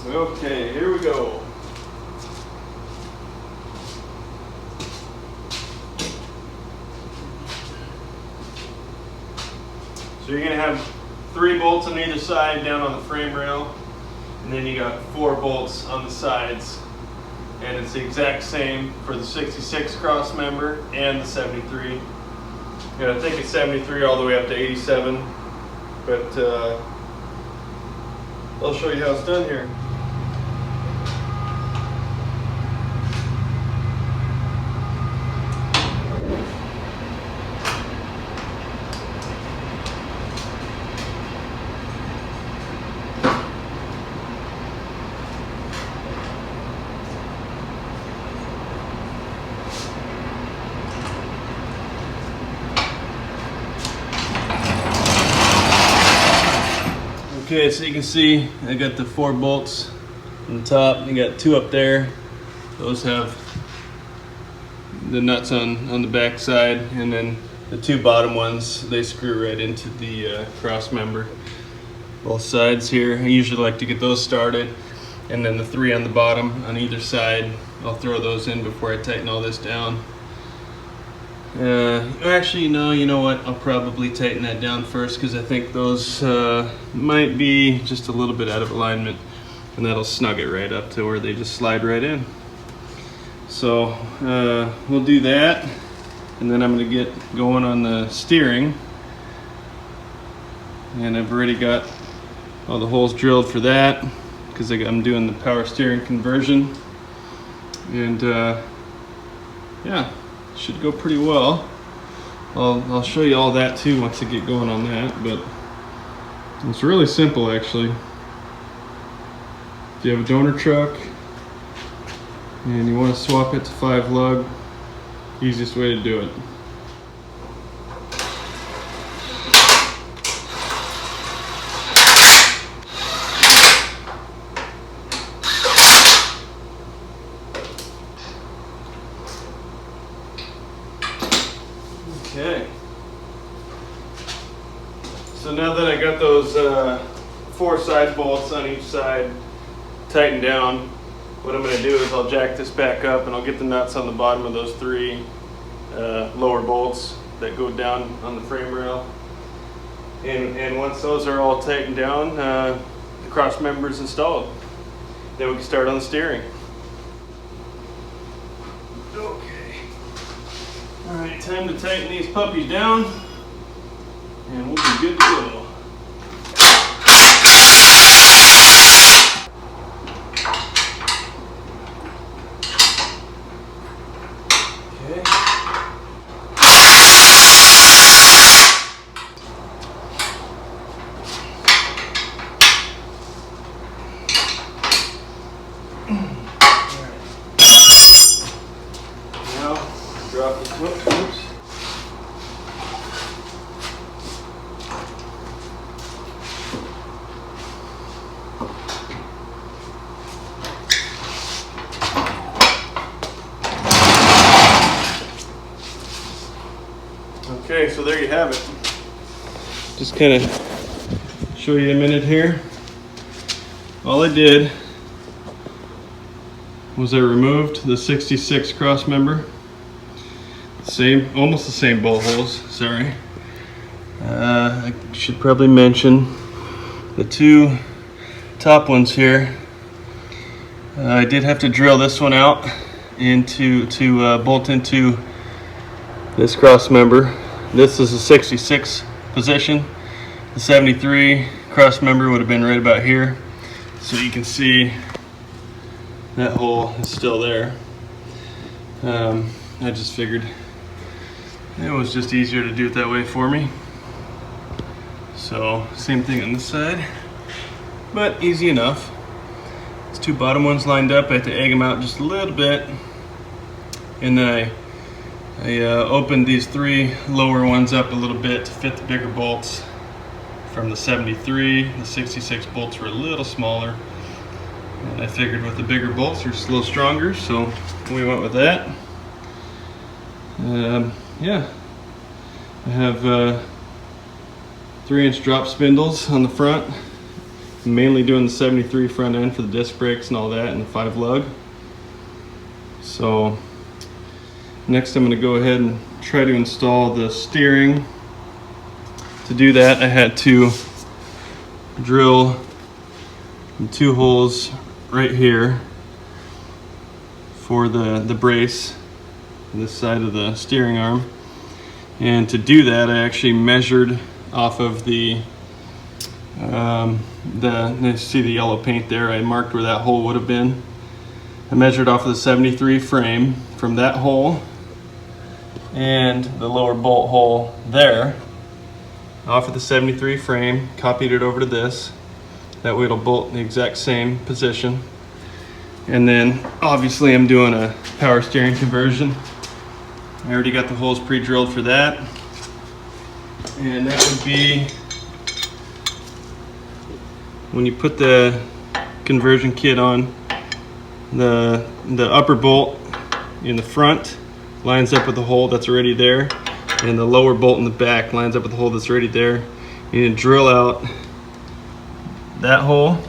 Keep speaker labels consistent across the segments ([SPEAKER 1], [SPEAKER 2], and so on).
[SPEAKER 1] Okay, here we go. So you're gonna have 3 bolts on either side down on the frame rail, and then you got 4 bolts on the sides. And it's the exact same for the 66 cross member and the 73. And I think it's 73 all the way up to 87, but I'll show you how it's done here. Okay, so you can see I got the 4 bolts on the top. You got 2 up there. Those have the nuts on the back side, and then the 2 bottom ones, they screw right into the cross member. Both sides here. I usually like to get those started, and then the 3 on the bottom on either side, I'll throw those in before I tighten all this down. Actually, no, you know what? I'll probably tighten that down first because I think those might be just a little bit out of alignment, and that'll snug it right up to where they just slide right in. So we'll do that, and then I'm going to get going on the steering. And I've already got all the holes drilled for that because I'm doing the power steering conversion. And yeah. Should go pretty well. I'll show you all that too once I get going on that, but it's really simple actually. If you have a donor truck and you want to swap it to 5 lug, easiest way to do it. Okay, so now that I got those 4 side bolts on each side tightened down, what I'm going to do is I'll jack this back up and I'll get the nuts on the bottom of those 3 lower bolts that go down on the frame rail. And once those are all tightened down, the cross member is installed. Then we can start on the steering. Alright, time to tighten these puppies down, and we'll be good to go. Okay. Now, drop this, whoops. Okay, so there you have it. Just kind of show you a minute here. All I did was I removed the 66 cross member. Almost the same bolt holes, sorry. I should probably mention the 2 top ones here. I did have to drill this one out to bolt into this cross member. This is a 66 position. The 73 cross member would have been right about here. So you can see that hole is still there. I just figured it was just easier to do it that way for me. So same thing on this side, but easy enough. It's 2 bottom ones lined up. I have to egg them out just a little bit, and then I opened these 3 lower ones up a little bit to fit the bigger bolts from the 73. The 66 bolts were a little smaller, and I figured with the bigger bolts they're just a little stronger, so we went with that. Yeah, I have 3-inch drop spindles on the front mainly doing the 73 front end for the disc brakes and all that, and the 5 lug. So next I'm going to go ahead and try to install the steering. To do that, I had to drill 2 holes right here for the brace, this side of the steering arm. And to do that, I actually measured off of you see the yellow paint there, I marked where that hole would have been. I measured off of the 73 frame from that hole and the lower bolt hole there, off of the 73 frame, copied it over to this. That way it'll bolt in the exact same position. And then obviously I'm doing a power steering conversion. I already got the holes pre-drilled for that. And that would be when you put the conversion kit on, the upper bolt in the front lines up with the hole that's already there, and the lower bolt in the back lines up with the hole that's already there. You need to drill out that hole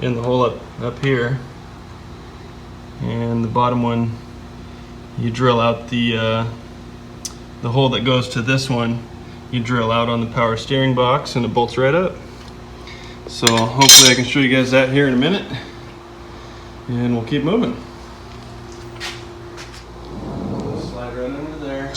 [SPEAKER 1] and the hole up here, and the bottom one you drill out the hole that goes to this one. You drill out on the power steering box and it bolts right up. So hopefully I can show you guys that here in a minute, and we'll keep moving. Slide right under there.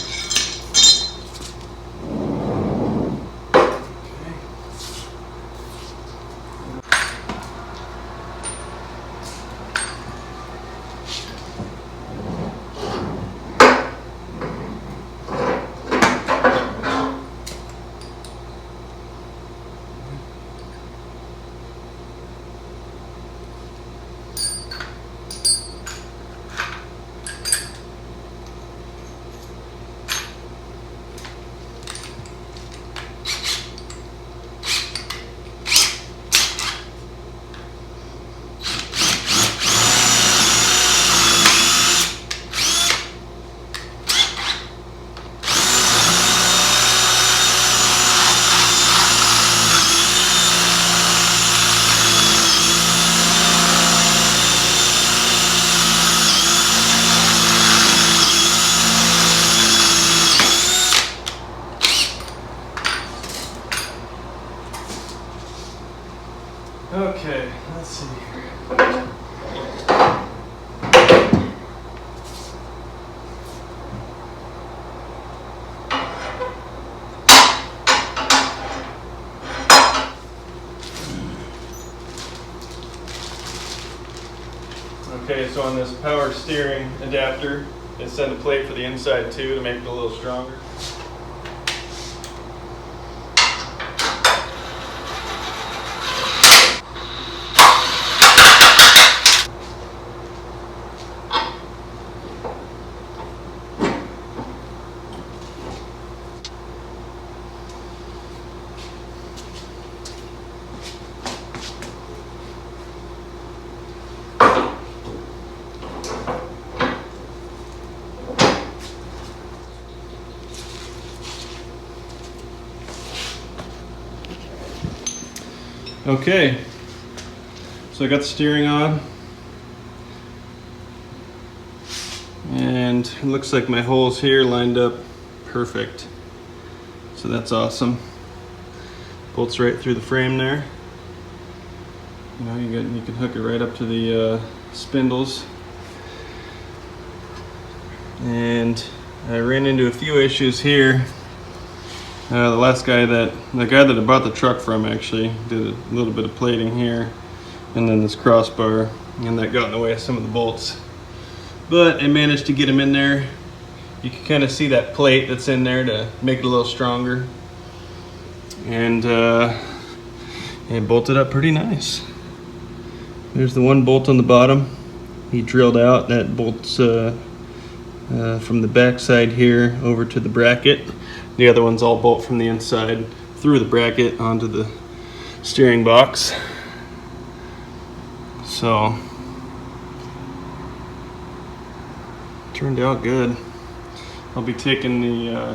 [SPEAKER 1] Okay, let's see here. Okay, so on this power steering adapter, they send a plate for the inside too to make it a little stronger. Okay, so I got the steering on, and it looks like my holes here lined up perfect. So that's awesome. Bolts right through the frame there. You know, you can hook it right up to the spindles. And I ran into a few issues here. The guy that I bought the truck from actually did a little bit of plating here, and then this crossbar, and that got in the way of some of the bolts. But I managed to get them in there. You can kind of see that plate that's in there to make it a little stronger, and it bolted up pretty nice. There's the one bolt on the bottom. He drilled out. That bolts from the back side here over to the bracket. The other ones all bolt from the inside through the bracket onto the steering box. So, turned out good. I'll be taking the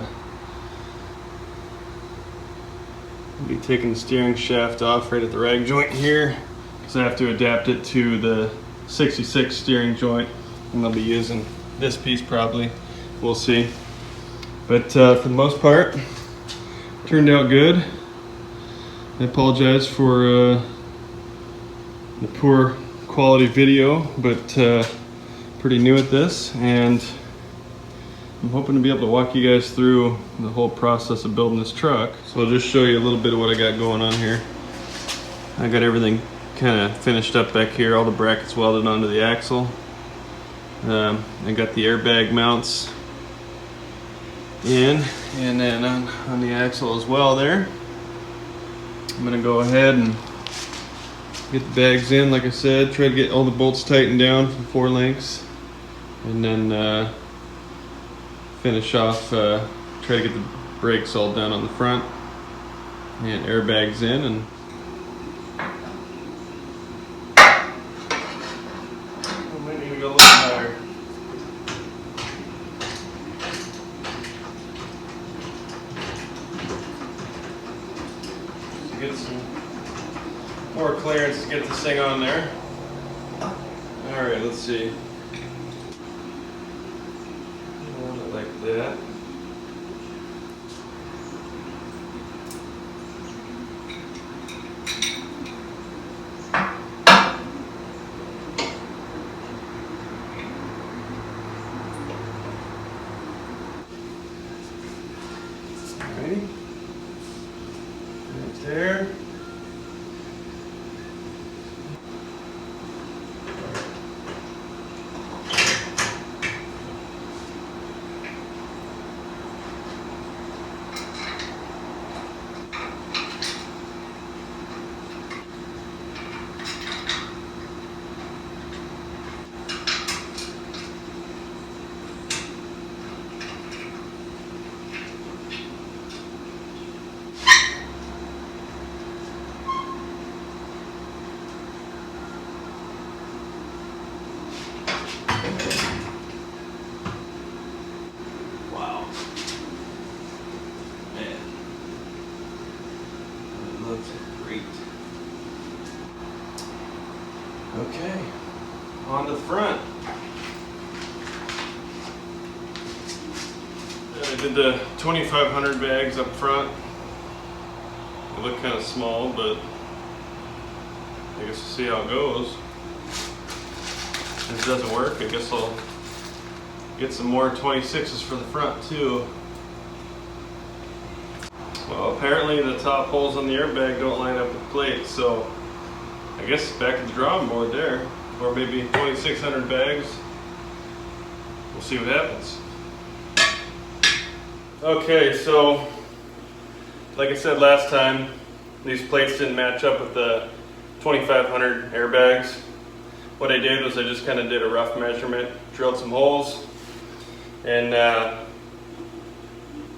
[SPEAKER 1] I'll be taking the steering shaft off right at the rag joint here because I have to adapt it to the 66 steering joint, and I'll be using this piece probably. We'll see. But for the most part, turned out good. I apologize for the poor quality video, but pretty new at this, and I'm hoping to be able to walk you guys through the whole process of building this truck. So I'll just show you a little bit of what I got going on here. I got everything kind of finished up back here, all the brackets welded onto the axle. I got the airbag mounts in, and then on the axle as well there. I'm gonna go ahead and get the bags in, like I said, try to get all the bolts tightened down from 4 links, and then finish off, try to get the brakes all done on the front, and airbags in, and maybe we go a little higher. To get some more clearance to get this thing on there. Alright, let's see. Like that. Alrighty. Right there. Wow. Man. That looks great. Okay. On the front. I did the 2,500 bags up front. They look kind of small, but I guess we'll see how it goes. If it doesn't work, I guess I'll get some more 26s for the front too. Well, apparently the top holes on the airbag don't line up with the plates, so I guess back at the drawing board there, or maybe 2,600 bags. We'll see what happens. Okay, so like I said last time, these plates didn't match up with the 2,500 airbags. What I did was I just kind of did a rough measurement, drilled some holes, and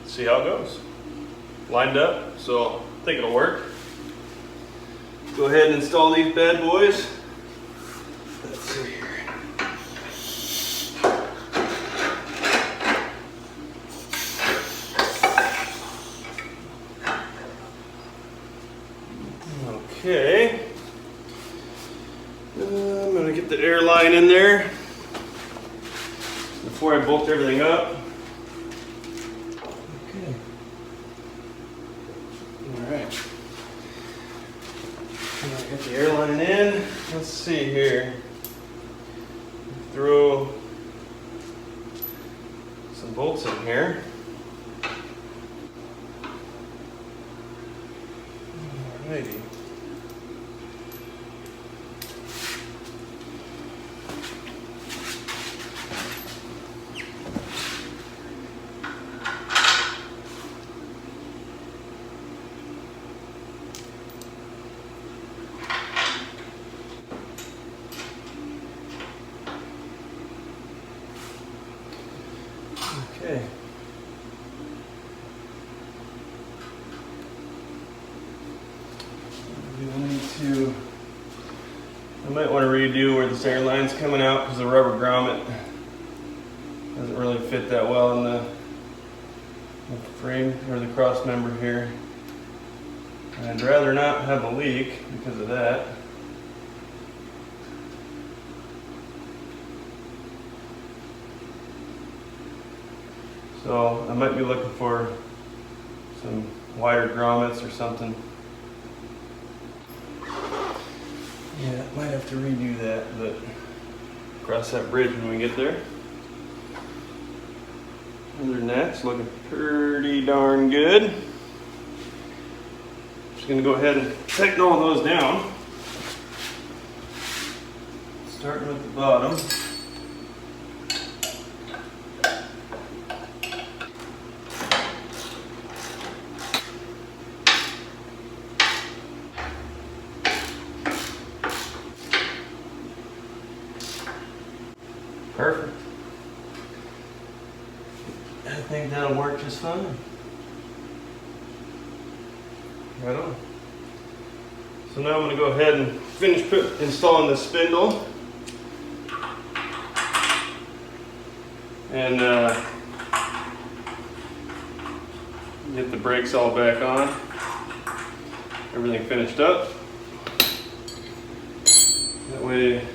[SPEAKER 1] see how it goes. Lined up, so I think it'll work. Go ahead and install these bad boys. Let's see here. Okay. I'm going to get the air line in there before I bolt everything up. Okay. Alright. Get the air line in. Let's see here. Throw some bolts in here. Alrighty. Okay. I might want to redo where this air line's coming out because the rubber grommet doesn't really fit that well in the frame or the cross member here. I'd rather not have a leak because of that. So I might be looking for some wider grommets or something. Yeah, might have to redo that, but cross that bridge when we get there. Other than that, it's looking pretty darn good. Just gonna go ahead and tighten all those down. Starting with the bottom. Perfect. I think that'll work just fine. Right on. So now I'm going to go ahead and finish installing the spindle. And get the brakes all back on. Everything finished up. That way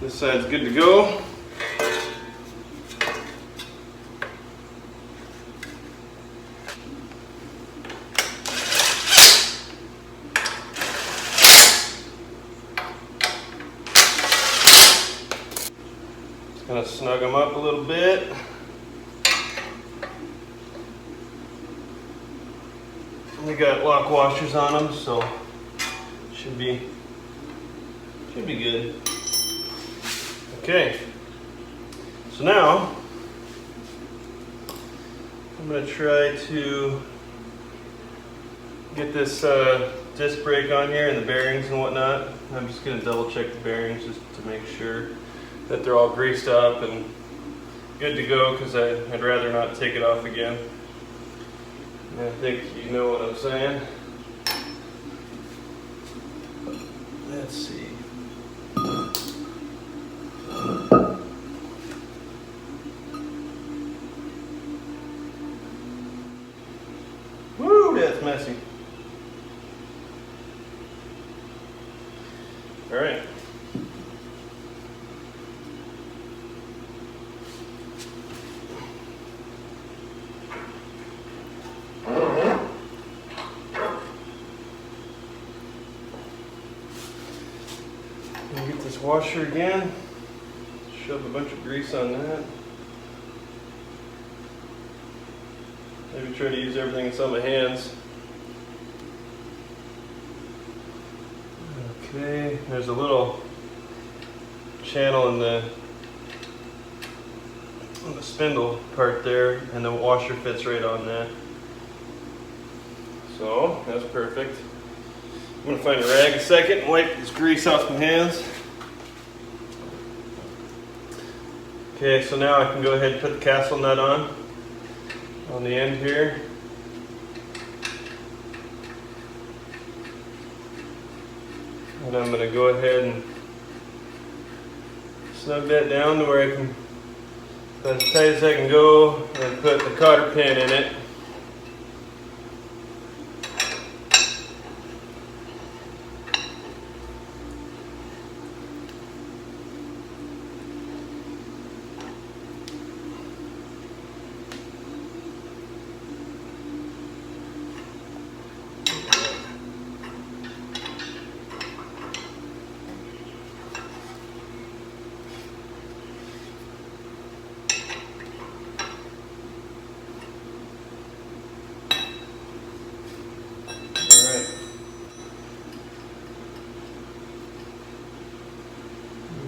[SPEAKER 1] this side's good to go. Just gonna snug them up a little bit. We got lock washers on them, so should be good. Okay, so now I'm going to try to get this disc brake on here and the bearings and whatnot. I'm just going to double check the bearings just to make sure that they're all greased up and good to go, because I'd rather not take it off again. And I think you know what I'm saying. Let's see. Woo, that's messy. All right. I'll get this washer again. Shove a bunch of grease on that. Maybe try to use everything that's on my hands. Okay, there's a little channel on the spindle part there, and the washer fits right on that. So that's perfect. I'm gonna find a rag a second and wipe this grease off my hands. Okay, so now I can go ahead and put the castle nut on the end here. And I'm going to go ahead and snug that down to where I can, as tight as I can go, and put the cotter pin in it.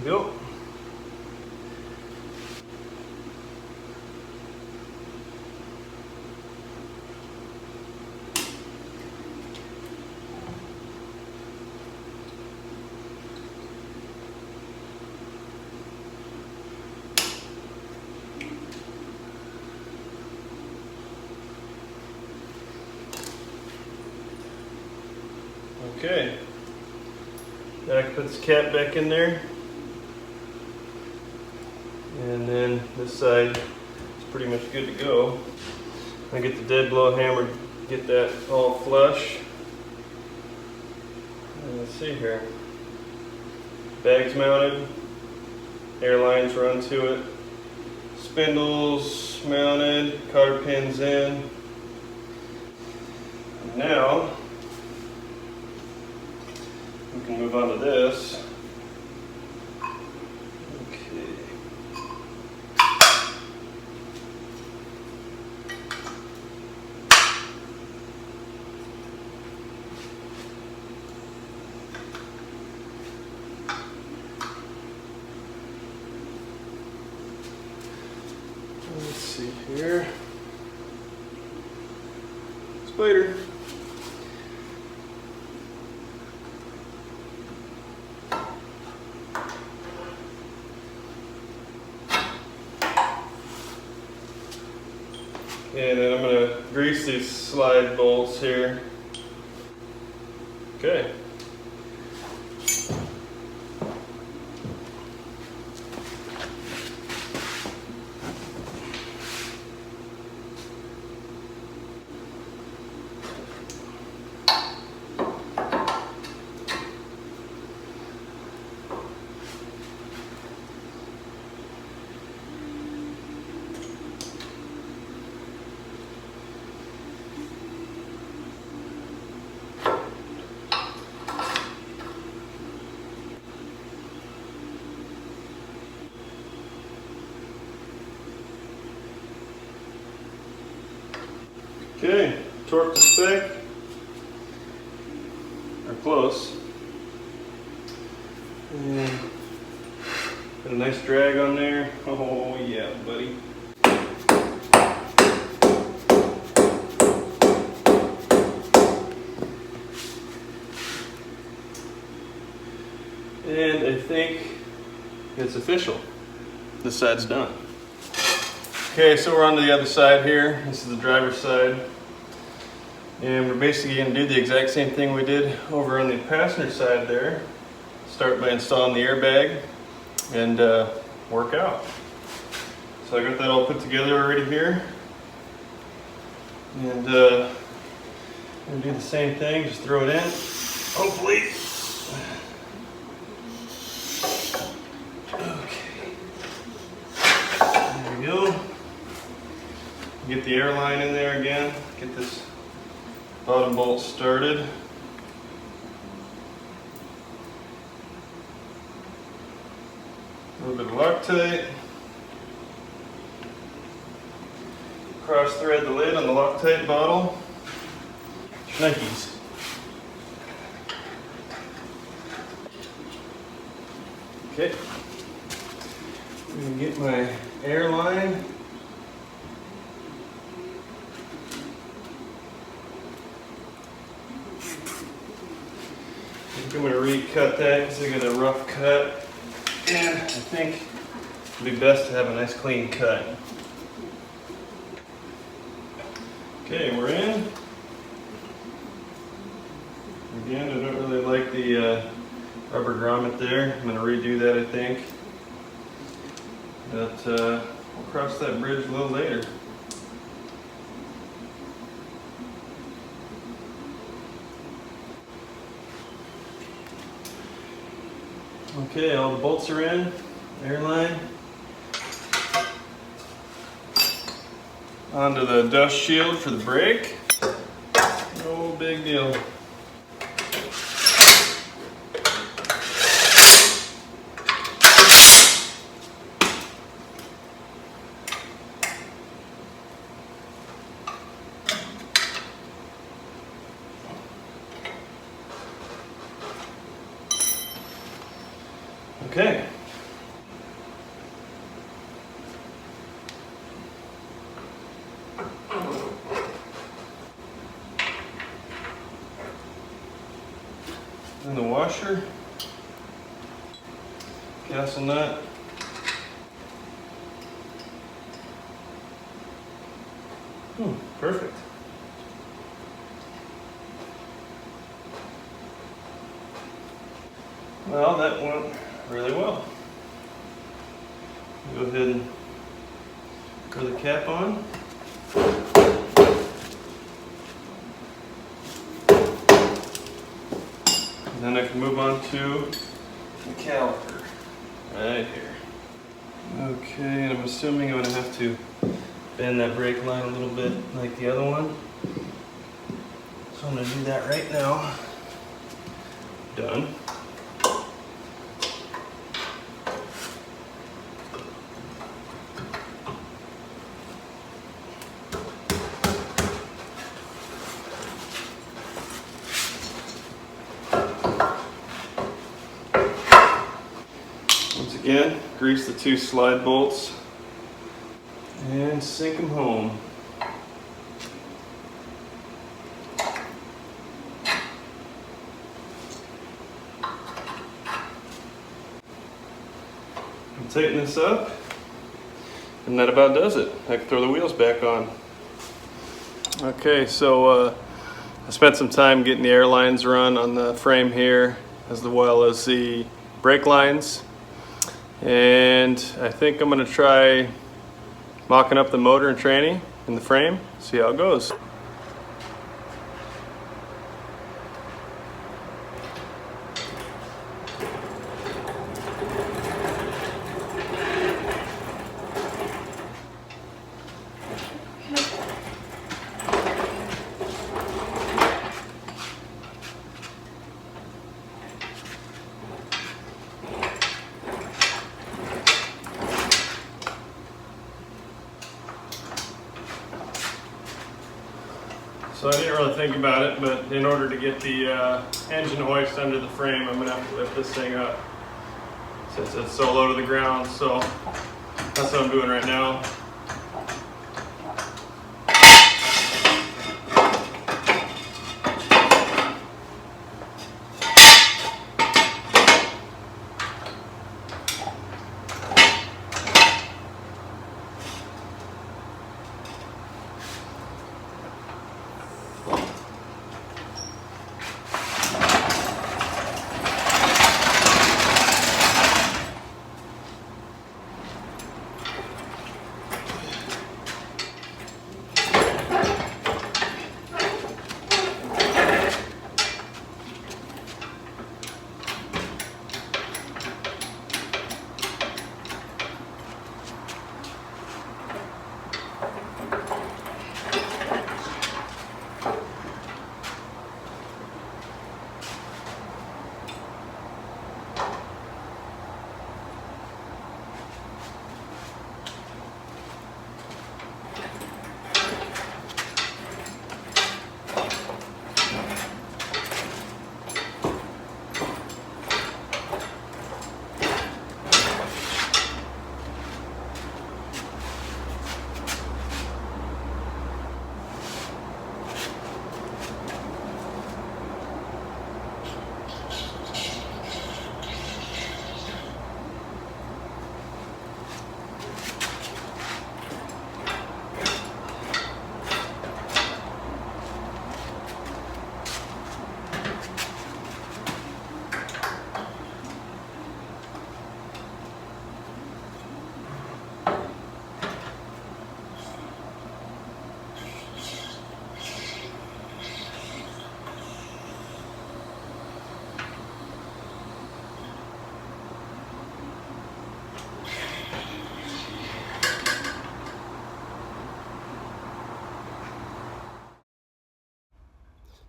[SPEAKER 1] Go. Okay. Now I can put this cap back in there. And then this side is pretty much good to go. I get the dead blow hammer Get that all flush. And let's see here. Bag's mounted, air lines run to it, spindles mounted, cotter pins in. And now we can move on to this. Let's see here. Spider. And then I'm going to grease these slide bolts here. Okay. Okay, torque to spec, or close. And put a nice drag on there. Oh yeah, buddy. And I think it's official. This side's done. Okay, so we're on to the other side here. This is the driver's side. And we're basically going to do the exact same thing we did over on the passenger side there. Start by installing the airbag and work out. So I got that all put together already here. And I'm going to do the same thing, just throw it in. Hopefully. Okay. There we go. Get the air line in there again. Get this bottom bolt started. A little bit of Loctite. Cross thread the lid on the Loctite bottle. Schnikes. Okay. I'm going to get my air line. I'm going to recut that because I got a rough cut, and I think it'd be best to have a nice clean cut. Okay, we're in. Again, I don't really like the rubber grommet there. I'm going to redo that, I think. But we'll cross that bridge a little later. Okay, all the bolts are in, airline. Onto the dust shield for the brake. No big deal. Okay. And the washer, castle nut. Perfect. Well, that went really well. Go ahead and throw the cap on. And then I can move on to the caliper right here. Okay, and I'm assuming I'm going to have to bend that brake line a little bit like the other one. So I'm going to do that right now. Done. Once again, grease the 2 slide bolts and sink them home. Tighten this up, and that about does it. I can throw the wheels back on. Okay, so I spent some time getting the air lines run on the frame here, as well as the brake lines, and I think I'm going to try mocking up the motor and tranny in the frame, see how it goes. So I didn't really think about it, but in order to get the engine hoist under the frame, I'm going to have to lift this thing up since it's so low to the ground. So that's what I'm doing right now.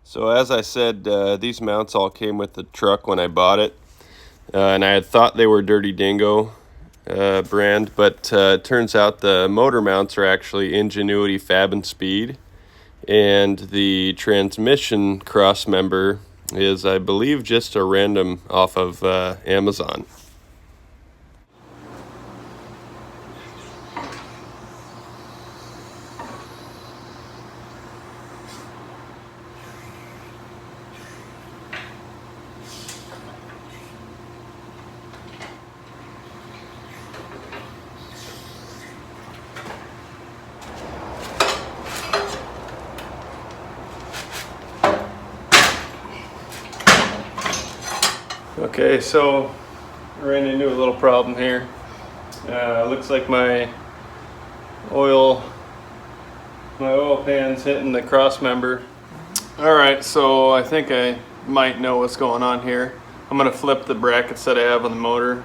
[SPEAKER 1] So as I said, these mounts all came with the truck when I bought it, and I had thought they were Dirty Dingo brand, but it turns out the motor mounts are actually Ingenuity Fab and Speed, and the transmission cross member is, I believe, just a random off of Amazon. Okay, so I ran into a little problem here. Looks like my oil pan's hitting the cross member. All right, so I think I might know what's going on here. I'm gonna flip the brackets that I have on the motor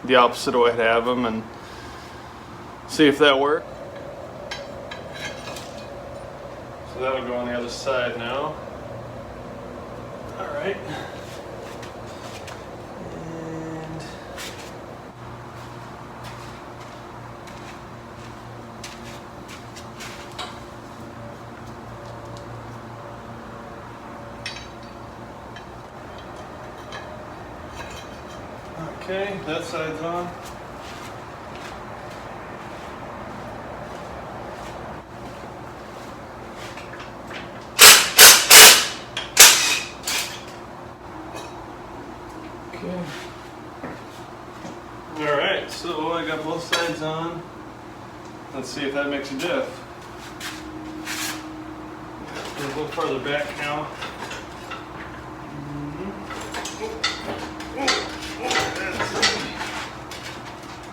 [SPEAKER 1] the opposite way I have them and see if that works. So that'll go on the other side now. All right. And okay, that side's on. Okay. All right, so I got both sides on. Let's see if that makes a diff. A little farther back now.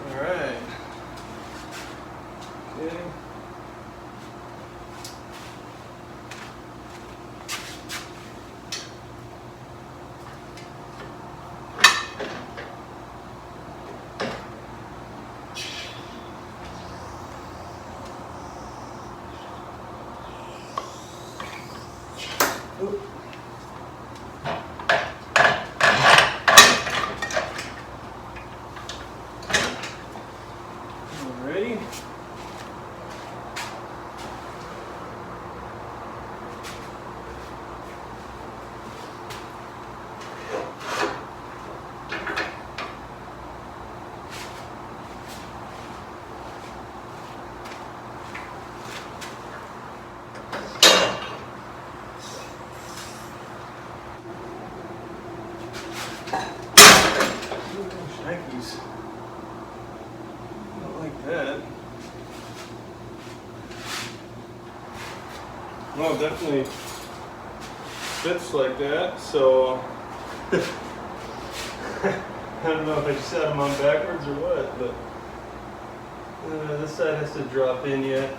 [SPEAKER 1] All right. Okay. Alrighty. Shnikes. Not like that. Well, it definitely fits like that, so I don't know if I just had them on backwards or what, but this side has to drop in yet.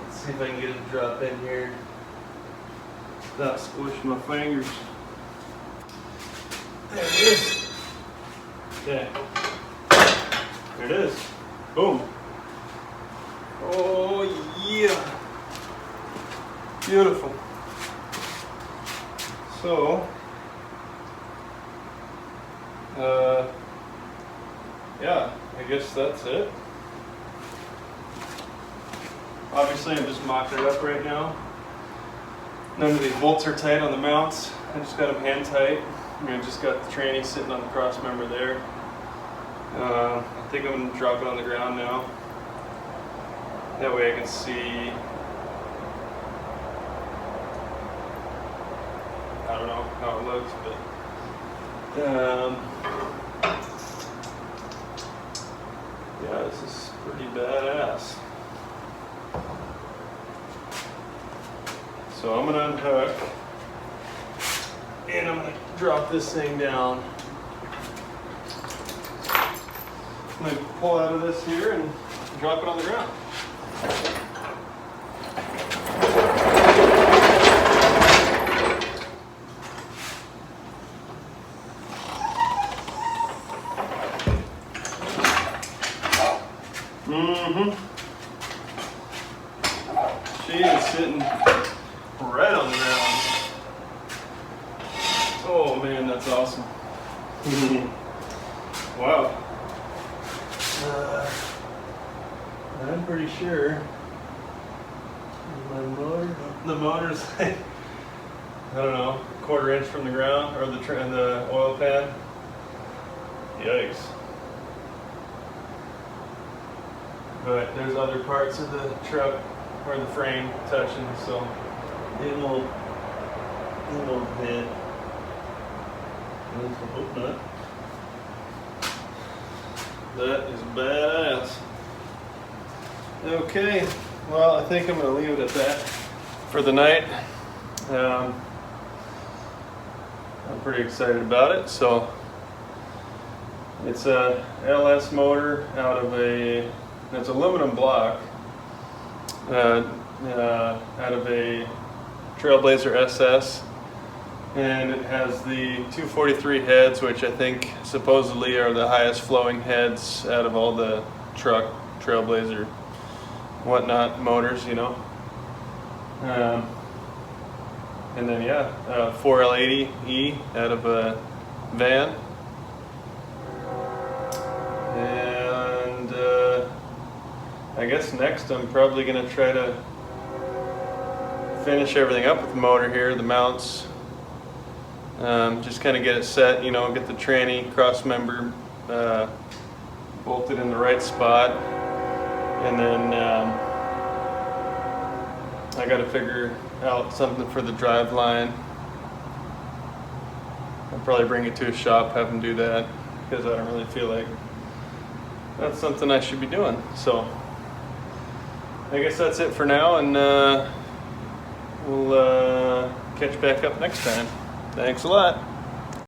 [SPEAKER 1] Let's see if I can get it to drop in here without squishing my fingers. There it is. Okay. There it is. Boom. Oh yeah. Beautiful. So, yeah, I guess that's it. Obviously, I'm just mocking it up right now. None of these bolts are tight on the mounts. I just got them hand tight. I just got the tranny sitting on the cross member there. I think I'm gonna drop it on the ground now. That way I can see. I don't know how it looks, but yeah, this is pretty badass. So I'm gonna unhook and I'm gonna drop this thing down. I'm gonna pull out of this here and drop it on the ground. She is sitting right on the ground. Oh man, that's awesome. Wow. I'm pretty sure the motor's like, I don't know, a quarter inch from the ground or the oil pan. Yikes. But there's other parts of the truck where the frame touching, so it won't hit. Hope not. That is badass. Okay, well I think I'm going to leave it at that for the night. I'm pretty excited about it. So it's a LS motor out of it's aluminum block out of a Trailblazer SS And it has the 243 heads, which I think supposedly are the highest flowing heads out of all the truck, Trailblazer, whatnot motors, you know. And then yeah, 4L80E out of a van. And I guess next I'm probably going to try to finish everything up with the motor here, the mounts. Just kind of get it set, you know, get the tranny crossmember bolted in the right spot, and then I got to figure out something for the drive line. I'll probably bring it to a shop, have them do that, because I don't really feel like that's something I should be doing. So I guess that's it for now, and we'll catch back up next time. Thanks a lot.